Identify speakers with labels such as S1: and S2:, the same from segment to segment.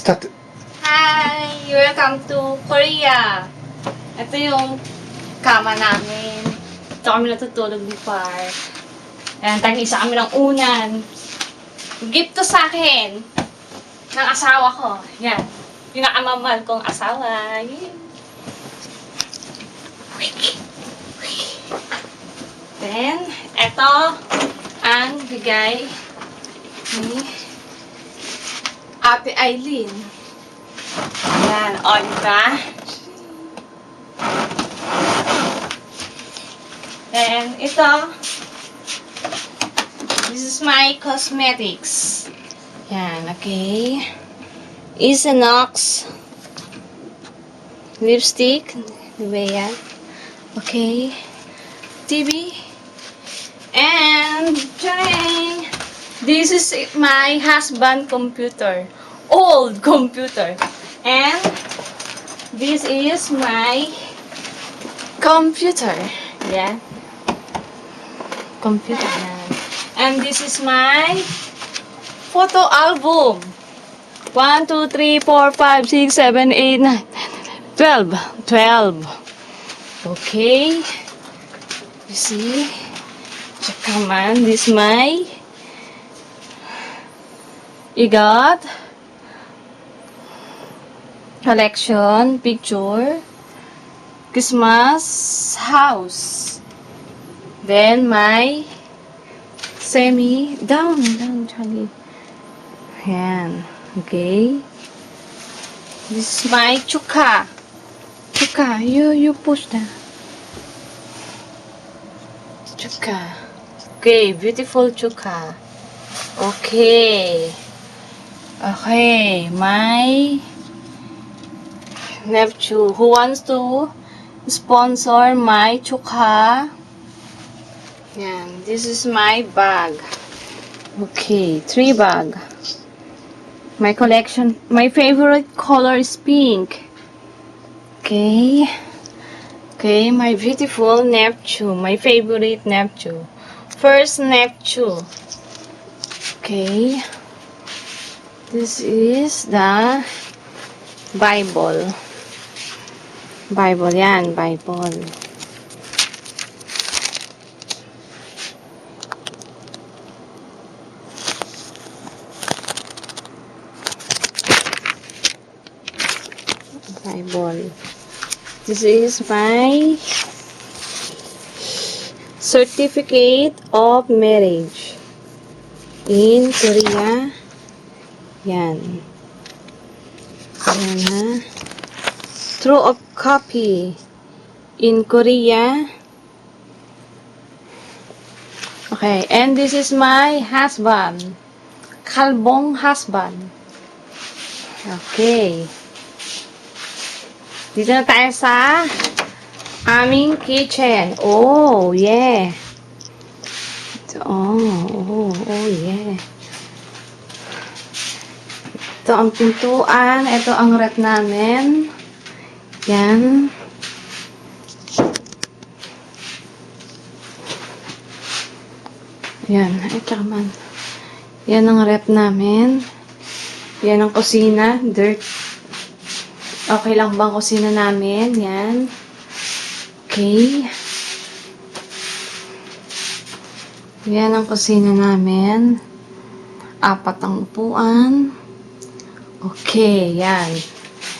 S1: Start.
S2: Hi! Welcome to Korea! Ito yung kama namin. Ito kami natutulog ni Par. Ayan, tag-isa kami ng unan. Gift to sa akin ng asawa ko. Yan. Pinakamamahal kong asawa. Yan. Then, ito ang bigay ni Ate Aileen. Ayan, o, diba? Then, ito, this is my cosmetics. Yan, okay. Isanox lipstick. Diba yan? Okay. TV. And, trying. This is my husband computer. Old computer. And, this is my computer. Yeah. Computer. And this is my photo album. 1, 2, 3, 4, 5, 6, 7, 8, 9, 10, 11, 12. Okay. You see? Come on. This is my got collection picture. Christmas house. Then my down, Charlie. Yan. Okay. This is my chuka. You push that. Chuka. Okay, beautiful chuka. Okay. Okay, my nephew who wants to sponsor my chuka. Yeah, this is my bag. Okay, 3 bag. My collection, my favorite color is pink. Okay. Okay, my beautiful nephew, my favorite nephew. First nephew. Okay. This is the Bible. Bible yan, Bible. Bible. This is my certificate of marriage in Korea. Yan. Yan ha. True of copy in Korea. Okay, and this is my husband. Kalbong husband. Okay. Dito na tayo sa aming kitchen. Oh, yeah. Oh, yeah. Ito ang pintuan. Ito ang rep namin. Yan. Yan. Ay, tsaka man. Yan ang rep namin. Yan ang kusina. Dirt. Okay lang bang kusina namin? Yan. Okay. Yan ang kusina namin. 4 ang upuan. Okay, yan.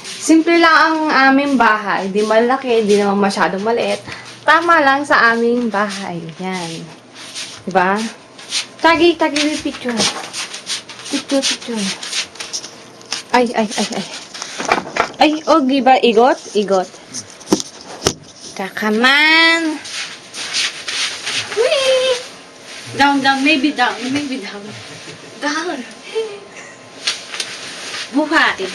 S2: Simple lang ang aming bahay. Di malaki, di naman masyadong maliit. Tama lang sa aming bahay. Yan. Diba? Tagi yung picture. Picture. Ay. Ay, oh, diba? Igot. Kakaman. Whee! Down, maybe down. Down. Buhay.